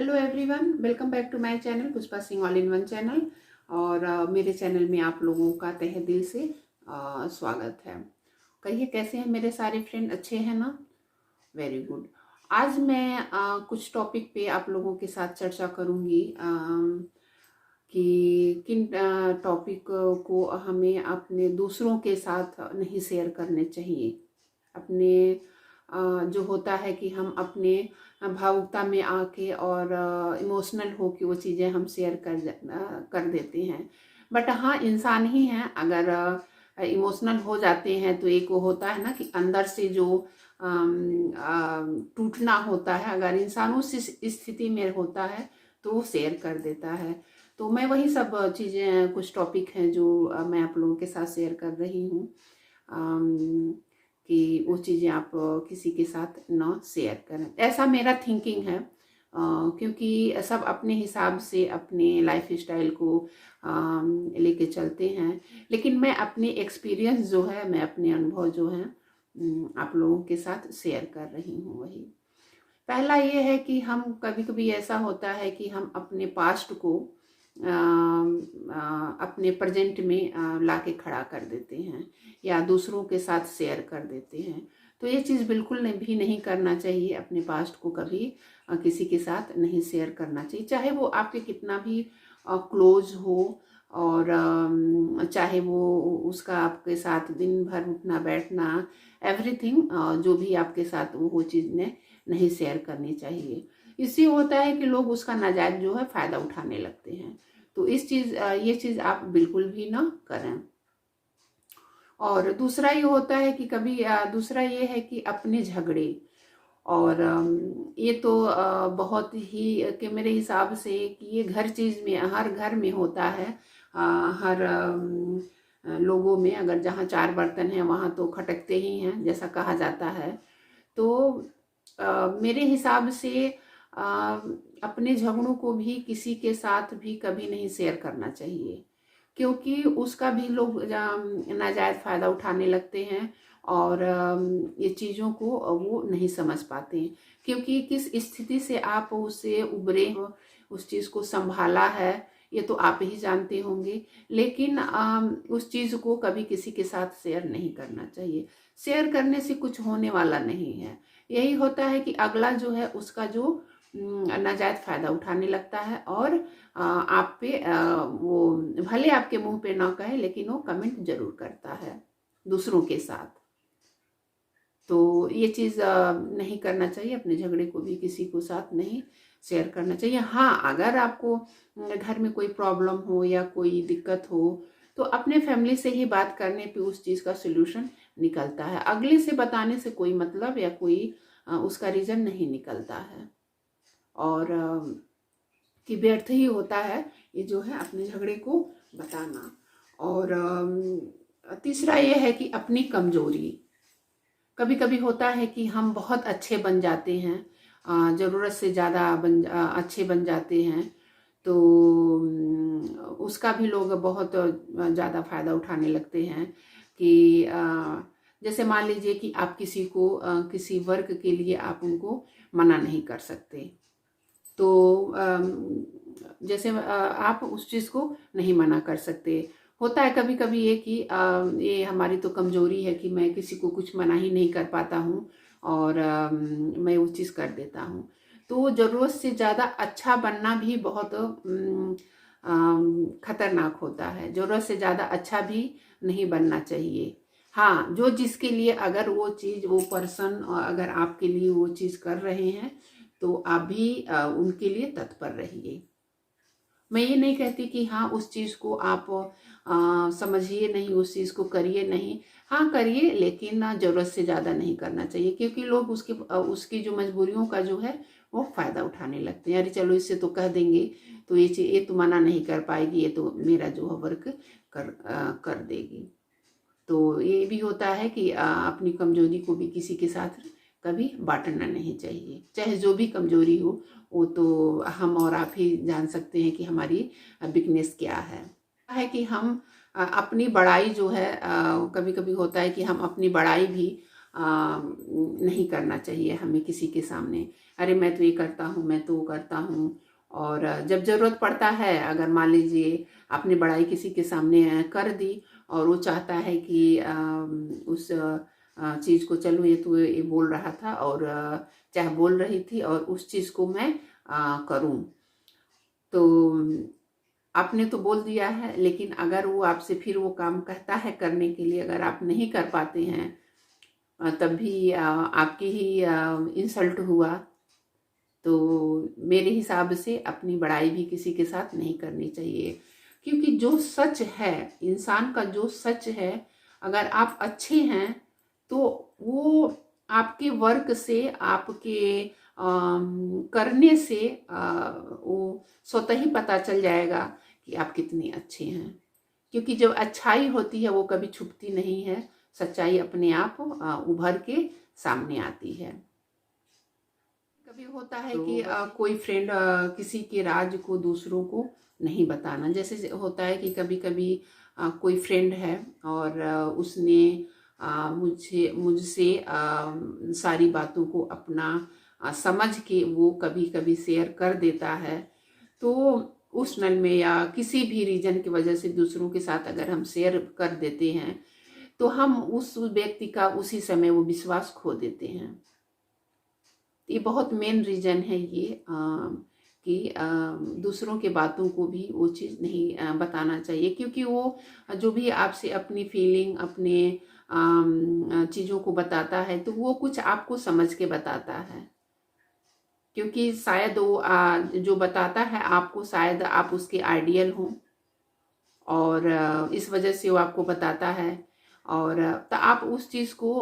Hello everyone, welcome back to my channel Pushpa Singh all in one channel. और मेरे channel में आप लोगों का तहे दिल से स्वागत है। कहिए कैसे हैं मेरे सारे फ्रेंड, अच्छे हैं ना? Very good. आज मैं कुछ टॉपिक पे आप लोगों के साथ चर्चा करूंगी कि किन टॉपिक को हमें अपने दूसरों के साथ नहीं शेयर करने चाहिए। अपने जो होता है कि हम अपने भावुकता में आके और इमोशनल हो के वो चीज़ें हम शेयर कर देते हैं। बट हाँ, इंसान ही हैं, अगर इमोशनल हो जाते हैं तो एक वो होता है ना कि अंदर से जो टूटना होता है, अगर इंसान उस स्थिति में होता है तो वो शेयर कर देता है। तो मैं वही सब चीज़ें, कुछ टॉपिक हैं जो मैं आप लोगों के साथ शेयर कर रही हूँ कि वो चीज़ें आप किसी के साथ ना शेयर करें। ऐसा मेरा थिंकिंग है, क्योंकि सब अपने हिसाब से अपने लाइफ स्टाइल को लेके चलते हैं। लेकिन मैं अपने एक्सपीरियंस जो है, मैं अपने अनुभव जो है आप लोगों के साथ शेयर कर रही हूँ। वही पहला ये है कि हम कभी कभी ऐसा होता है कि हम अपने पास्ट को अपने प्रेजेंट में लाके खड़ा कर देते हैं या दूसरों के साथ शेयर कर देते हैं। तो ये चीज़ बिल्कुल भी नहीं करना चाहिए। अपने पास्ट को कभी किसी के साथ नहीं शेयर करना चाहिए, चाहे वो आपके कितना भी क्लोज हो और चाहे वो उसका आपके साथ दिन भर उठना बैठना एवरीथिंग, जो भी आपके साथ वो चीज़ ने नहीं शेयर करनी चाहिए। इससे होता है कि लोग उसका नाजायज जो है फ़ायदा उठाने लगते हैं। तो ये चीज़ आप बिल्कुल भी ना करें। और दूसरा ये होता है कि दूसरा ये है कि अपने झगड़े, और ये तो बहुत ही कि मेरे हिसाब से कि ये हर घर में होता है। हर लोगों में, अगर जहाँ चार बर्तन हैं वहाँ तो खटकते ही हैं, जैसा कहा जाता है। तो मेरे हिसाब से अपने झगड़ों को भी किसी के साथ भी कभी नहीं शेयर करना चाहिए, क्योंकि उसका भी लोग नाजायज़ फ़ायदा उठाने लगते हैं और ये चीज़ों को वो नहीं समझ पाते हैं। क्योंकि किस स्थिति से आप उससे उबरे हो, उस चीज़ को संभाला है, ये तो आप ही जानते होंगे। लेकिन उस चीज़ को कभी किसी के साथ शेयर नहीं करना चाहिए। शेयर करने से कुछ होने वाला नहीं है। यही होता है कि अगला जो है उसका जो नाजायज़ फ़ायदा उठाने लगता है और आप पे वो भले आपके मुंह पे ना कहे, लेकिन वो कमेंट जरूर करता है दूसरों के साथ। तो ये चीज़ नहीं करना चाहिए। अपने झगड़े को भी किसी को साथ नहीं शेयर करना चाहिए। हाँ, अगर आपको घर में कोई प्रॉब्लम हो या कोई दिक्कत हो तो अपने फैमिली से ही बात करने पे उस चीज़ का सोल्यूशन निकलता है। अगले से बताने से कोई मतलब या कोई उसका रीज़न नहीं निकलता है, और कि व्यर्थ ही होता है ये जो है अपने झगड़े को बताना। और तीसरा ये है कि अपनी कमजोरी, कभी कभी होता है कि हम बहुत अच्छे बन जाते हैं, ज़रूरत से ज़्यादा अच्छे बन जाते हैं, तो उसका भी लोग बहुत ज़्यादा फ़ायदा उठाने लगते हैं। कि जैसे मान लीजिए कि आप किसी को किसी वर्क के लिए आप उनको मना नहीं कर सकते, तो जैसे आप उस चीज़ को नहीं मना कर सकते। होता है कभी कभी ये कि ये हमारी तो कमजोरी है कि मैं किसी को कुछ मना ही नहीं कर पाता हूँ और मैं वो चीज़ कर देता हूँ। तो ज़रूरत से ज़्यादा अच्छा बनना भी बहुत खतरनाक होता है। ज़रूरत से ज़्यादा अच्छा भी नहीं बनना चाहिए। हाँ, जो जिसके लिए अगर वो चीज़, वो पर्सन अगर आपके लिए वो चीज़ कर रहे हैं तो आप भी उनके लिए तत्पर रहिए। मैं ये नहीं कहती कि हाँ उस चीज़ को आप समझिए नहीं, उस चीज़ को करिए नहीं। हाँ करिए, लेकिन ज़रूरत से ज़्यादा नहीं करना चाहिए, क्योंकि लोग उसकी जो मजबूरियों का जो है वो फ़ायदा उठाने लगते हैं। अरे चलो इससे तो कह देंगे तो ये तो मना नहीं कर पाएगी, ये तो मेरा जो है वर्क कर देगी। तो ये भी होता है कि अपनी कमजोरी को भी किसी के साथ कभी बांटना नहीं चाहिए। चाहे जो भी कमजोरी हो, वो तो हम और आप ही जान सकते हैं कि हमारी वीकनेस क्या है कि हम अपनी बड़ाई जो है, कभी कभी होता है कि हम अपनी बड़ाई भी नहीं करना चाहिए हमें किसी के सामने। अरे मैं तो ये करता हूँ, मैं तो वो करता हूँ। और जब ज़रूरत पड़ता है, अगर मान लीजिए आपने बड़ाई किसी के सामने कर दी और वो चाहता है कि उस चीज़ को, चलो ये तो ये बोल रहा था और चाहे बोल रही थी और उस चीज़ को मैं करूँ, तो आपने तो बोल दिया है, लेकिन अगर वो आपसे फिर वो काम कहता है करने के लिए, अगर आप नहीं कर पाते हैं, तब भी आपकी ही इंसल्ट हुआ। तो मेरे हिसाब से अपनी बड़ाई भी किसी के साथ नहीं करनी चाहिए, क्योंकि जो सच है, इंसान का जो सच है, अगर आप अच्छे हैं तो वो आपके वर्क से, आपके करने से वो स्वतः ही पता चल जाएगा कि आप कितने अच्छे हैं। क्योंकि जब अच्छाई होती है वो कभी छुपती नहीं है, सच्चाई अपने आप उभर के सामने आती है। कभी होता है कि कोई फ्रेंड किसी के राज को दूसरों को नहीं बताना। जैसे होता है कि कभी कभी कोई फ्रेंड है और उसने मुझसे सारी बातों को अपना समझ के वो कभी कभी शेयर कर देता है। तो उस नल में या किसी भी रीजन की वजह से दूसरों के साथ अगर हम शेयर कर देते हैं, तो हम उस व्यक्ति का उसी समय वो विश्वास खो देते हैं। ये बहुत मेन रीज़न है ये कि दूसरों के बातों को भी वो चीज़ नहीं बताना चाहिए, क्योंकि वो जो भी आपसे अपनी फीलिंग, अपने चीज़ों को बताता है, तो वो कुछ आपको समझ के बताता है। क्योंकि शायद वो जो बताता है आपको, शायद आप उसके आइडियल हों और इस वजह से वो आपको बताता है। और तो आप उस चीज़ को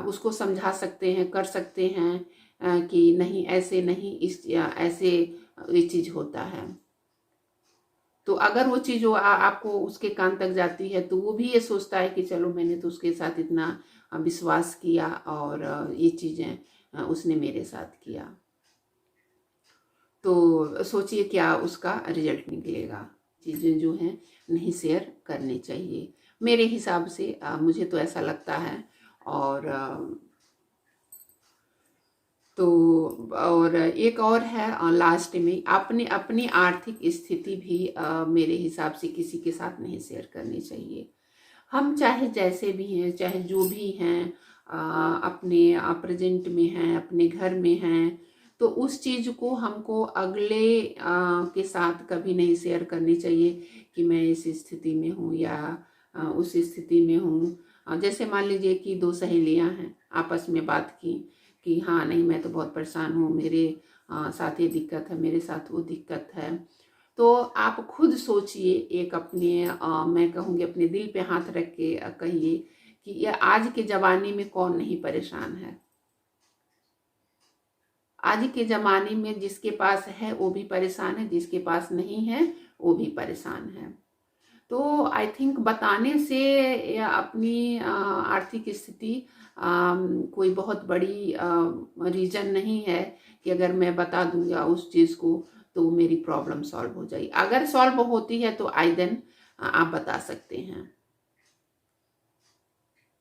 उसको समझा सकते हैं, कर सकते हैं कि नहीं, ऐसे नहीं, ऐसे ये चीज़ होता है। तो अगर वो चीज़ आपको उसके कान तक जाती है, तो वो भी ये सोचता है कि चलो मैंने तो उसके साथ इतना विश्वास किया और ये चीज़ें उसने मेरे साथ किया, तो सोचिए क्या उसका रिजल्ट निकलेगा। चीज़ें जो हैं नहीं शेयर करनी चाहिए मेरे हिसाब से, मुझे तो ऐसा लगता है। और तो और एक और है लास्ट में, अपनी अपनी आर्थिक स्थिति भी मेरे हिसाब से किसी के साथ नहीं शेयर करनी चाहिए। हम चाहे जैसे भी हैं, चाहे जो भी हैं, अपने प्रेजेंट में हैं, अपने घर में हैं, तो उस चीज़ को हमको अगले के साथ कभी नहीं शेयर करनी चाहिए कि मैं इस स्थिति में हूँ या उस स्थिति में हूँ। जैसे मान लीजिए कि दो सहेलियाँ हैं, आपस में बात की कि हाँ नहीं मैं तो बहुत परेशान हूँ, मेरे साथ ये दिक्कत है, मेरे साथ वो दिक्कत है। तो आप खुद सोचिए, एक अपने मैं कहूँगी अपने दिल पे हाथ रख के कहिए कि ये आज के ज़माने में कौन नहीं परेशान है। आज के ज़माने में जिसके पास है वो भी परेशान है, जिसके पास नहीं है वो भी परेशान है। तो आई थिंक बताने से या अपनी आर्थिक स्थिति कोई बहुत बड़ी रीज़न नहीं है कि अगर मैं बता दूंगा उस चीज़ को तो मेरी प्रॉब्लम सॉल्व हो जाएगी। अगर सॉल्व होती है तो आई देन आप बता सकते हैं,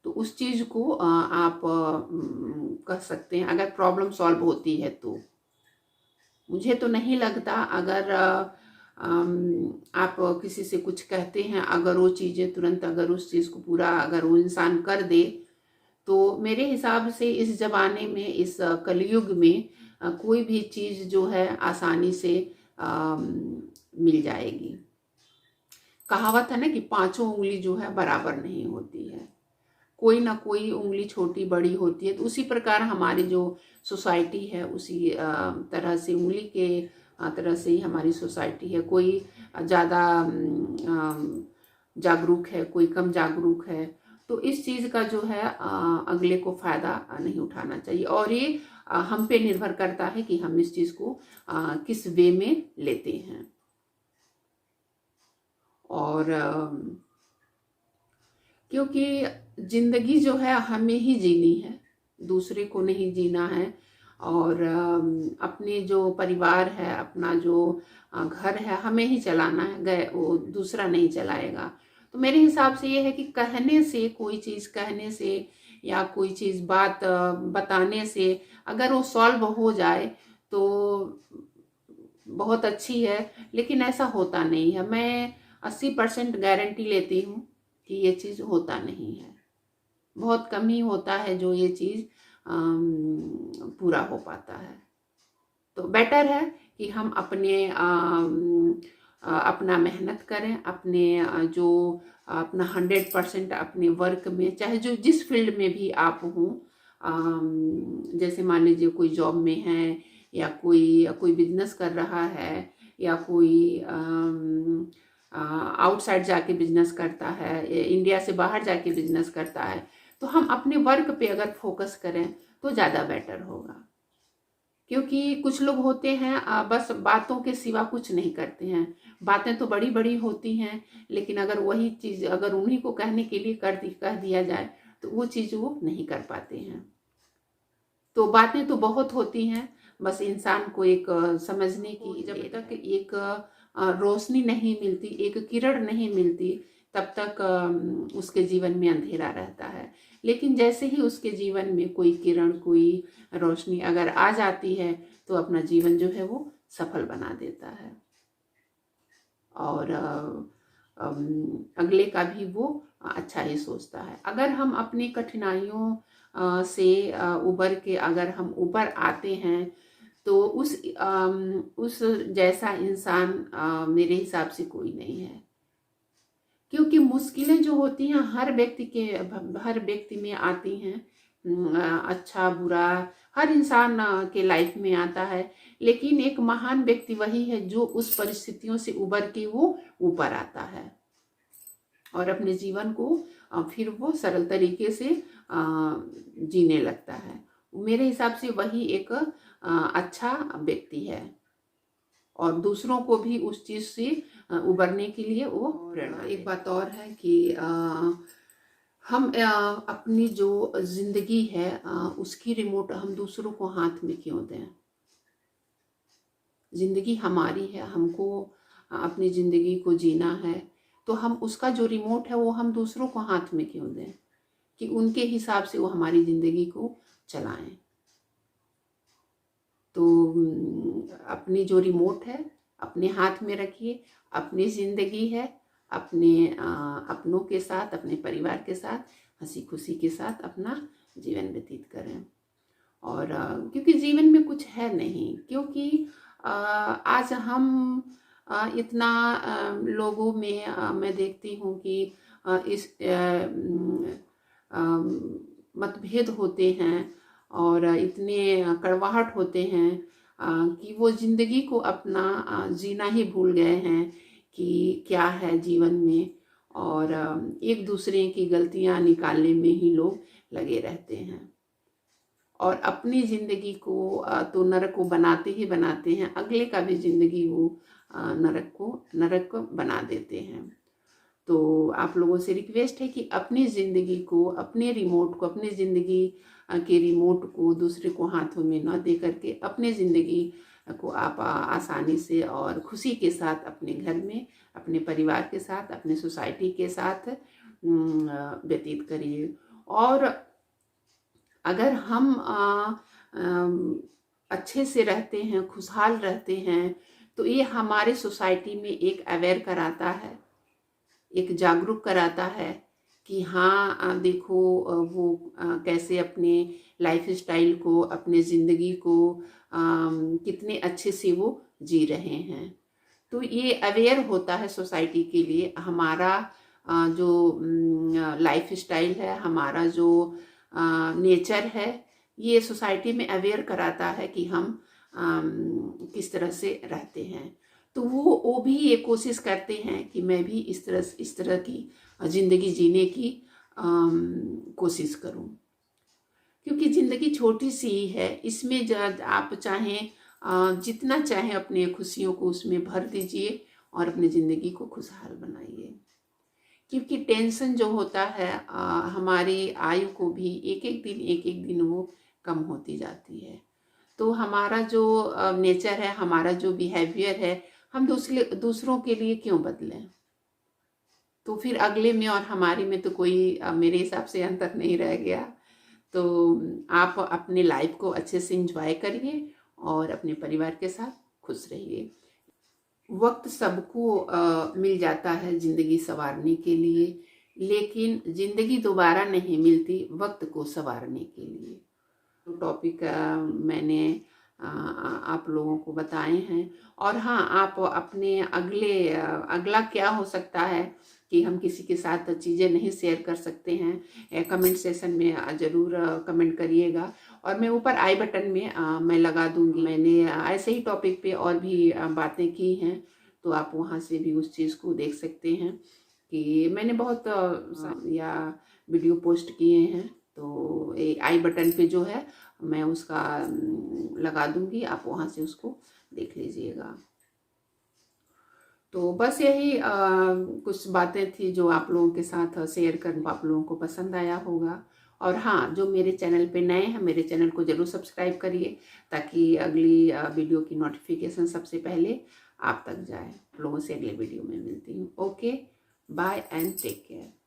तो उस चीज़ को आप कह सकते हैं अगर प्रॉब्लम सॉल्व होती है तो। मुझे तो नहीं लगता अगर आप किसी से कुछ कहते हैं, अगर वो चीज़ें तुरंत, अगर उस चीज़ को पूरा अगर वो इंसान कर दे, तो मेरे हिसाब से इस ज़माने में, इस कलयुग में कोई भी चीज़ जो है आसानी से मिल जाएगी। कहावत है ना कि पांचों उंगली जो है बराबर नहीं होती है, कोई ना कोई उंगली छोटी बड़ी होती है। तो उसी प्रकार हमारी जो सोसाइटी है, उसी तरह से उंगली के तरह से ही हमारी सोसाइटी है। कोई ज़्यादा जागरूक है, कोई कम जागरूक है। तो इस चीज़ का जो है अगले को फ़ायदा नहीं उठाना चाहिए, और ये हम पे निर्भर करता है कि हम इस चीज़ को किस वे में लेते हैं। और क्योंकि ज़िंदगी जो है हमें ही जीनी है, दूसरे को नहीं जीना है। और अपने जो परिवार है, अपना जो घर है, हमें ही चलाना है, गए वो दूसरा नहीं चलाएगा। तो मेरे हिसाब से ये है कि कहने से, कोई चीज़ कहने से या कोई चीज़ बात बताने से अगर वो सॉल्व हो जाए तो बहुत अच्छी है, लेकिन ऐसा होता नहीं है। मैं 80% गारंटी लेती हूँ कि ये चीज़ होता नहीं है। बहुत कम ही होता है जो ये चीज़ पूरा हो पाता है। तो बेटर है कि हम अपना मेहनत करें, अपना 100% अपने वर्क में, चाहे जो जिस फील्ड में भी आप हों, जैसे मान लीजिए कोई जॉब में है, या कोई बिजनेस कर रहा है, या कोई आउटसाइड जाके बिजनेस करता है, इंडिया से बाहर जाके बिजनेस करता है, तो हम अपने वर्क पे अगर फोकस करें तो ज़्यादा बेटर होगा। क्योंकि कुछ लोग होते हैं बस बातों के सिवा कुछ नहीं करते हैं। बातें तो बड़ी बड़ी होती हैं, लेकिन अगर वही चीज़ अगर उन्हीं को कहने के लिए कह दिया जाए तो वो चीज़ वो नहीं कर पाते हैं। तो बातें तो बहुत होती हैं, बस इंसान को एक समझने की, जब तक एक रोशनी नहीं मिलती, एक किरण नहीं मिलती, तब तक उसके जीवन में अंधेरा रहता है। लेकिन जैसे ही उसके जीवन में कोई किरण, कोई रोशनी अगर आ जाती है तो अपना जीवन जो है वो सफल बना देता है, और अगले का भी वो अच्छा ही सोचता है। अगर हम अपनी कठिनाइयों से उबर के अगर हम ऊपर आते हैं तो उस जैसा इंसान मेरे हिसाब से कोई नहीं है। क्योंकि मुश्किलें जो होती हैं हर व्यक्ति में आती हैं। अच्छा बुरा हर इंसान के लाइफ में आता है, लेकिन एक महान व्यक्ति वही है जो उस परिस्थितियों से उबर के वो ऊपर आता है और अपने जीवन को फिर वो सरल तरीके से जीने लगता है। मेरे हिसाब से वही एक अच्छा व्यक्ति है, और दूसरों को भी उस चीज़ से उबरने के लिए वो प्रेरणा। एक बात और है कि हम अपनी जो जिंदगी है उसकी रिमोट हम दूसरों को हाथ में क्यों दें। जिंदगी हमारी है, हमको अपनी जिंदगी को जीना है, तो हम उसका जो रिमोट है वो हम दूसरों को हाथ में क्यों दें कि उनके हिसाब से वो हमारी जिंदगी को चलाएं। तो अपनी जो रिमोट है अपने हाथ में रखिए। अपनी जिंदगी है, अपनों के साथ, अपने परिवार के साथ हंसी खुशी के साथ अपना जीवन व्यतीत करें। और क्योंकि जीवन में कुछ है नहीं, क्योंकि आज हम इतना लोगों में मैं देखती हूँ कि इस मतभेद होते हैं और इतने कड़वाहट होते हैं कि वो जिंदगी को अपना जीना ही भूल गए हैं कि क्या है जीवन में, और एक दूसरे की गलतियां निकालने में ही लोग लगे रहते हैं और अपनी जिंदगी को तो नरक को बनाते ही बनाते हैं, अगले का भी जिंदगी वो नरक बना देते हैं। तो आप लोगों से रिक्वेस्ट है कि अपनी ज़िंदगी को, अपने रिमोट को, अपनी ज़िंदगी के रिमोट को दूसरे को हाथों में न दे करके अपने ज़िंदगी को आप आसानी से और खुशी के साथ अपने घर में, अपने परिवार के साथ, अपने सोसाइटी के साथ व्यतीत करिए। और अगर हम अच्छे से रहते हैं, खुशहाल रहते हैं, तो ये हमारे सोसाइटी में एक अवेयर कराता है, एक जागरूक कराता है कि हाँ देखो वो कैसे अपने लाइफ स्टाइल को, अपने ज़िंदगी को कितने अच्छे से वो जी रहे हैं। तो ये अवेयर होता है सोसाइटी के लिए। हमारा जो लाइफ स्टाइल है, हमारा जो नेचर है, ये सोसाइटी में अवेयर कराता है कि हम किस तरह से रहते हैं। तो वो भी ये कोशिश करते हैं कि मैं भी इस तरह की ज़िंदगी जीने की कोशिश करूं, क्योंकि ज़िंदगी छोटी सी ही है। इसमें आप चाहें जितना चाहें अपने खुशियों को उसमें भर दीजिए और अपनी ज़िंदगी को खुशहाल बनाइए। क्योंकि टेंशन जो होता है हमारी आयु को भी एक एक दिन वो कम होती जाती है। तो हमारा जो नेचर है, हमारा जो बिहेवियर है, हम दूसरों के लिए क्यों बदलें। तो फिर अगले में और हमारे में तो कोई मेरे हिसाब से अंतर नहीं रह गया। तो आप अपने लाइफ को अच्छे से एंजॉय करिए और अपने परिवार के साथ खुश रहिए। वक्त सबको मिल जाता है ज़िंदगी संवारने के लिए, लेकिन ज़िंदगी दोबारा नहीं मिलती वक्त को संवारने के लिए। तो टॉपिक मैंने आप लोगों को बताए हैं। और हाँ, आप अपने अगला क्या हो सकता है कि हम किसी के साथ चीज़ें नहीं शेयर कर सकते हैं, कमेंट सेशन में ज़रूर कमेंट करिएगा। और मैं ऊपर आई बटन में मैं लगा दूंगी। मैंने ऐसे ही टॉपिक पे और भी बातें की हैं, तो आप वहाँ से भी उस चीज़ को देख सकते हैं कि मैंने बहुत या वीडियो पोस्ट किए हैं। तो आई बटन पे जो है मैं उसका लगा दूंगी, आप वहाँ से उसको देख लीजिएगा। तो बस यही कुछ बातें थी जो आप लोगों के साथ शेयर कर, आप लोगों को पसंद आया होगा। और हाँ, जो मेरे चैनल पे नए हैं, मेरे चैनल को ज़रूर सब्सक्राइब करिए ताकि अगली वीडियो की नोटिफिकेशन सबसे पहले आप तक जाए। आप लोगों से अगले वीडियो में मिलती हूँ। Okay, bye and take care.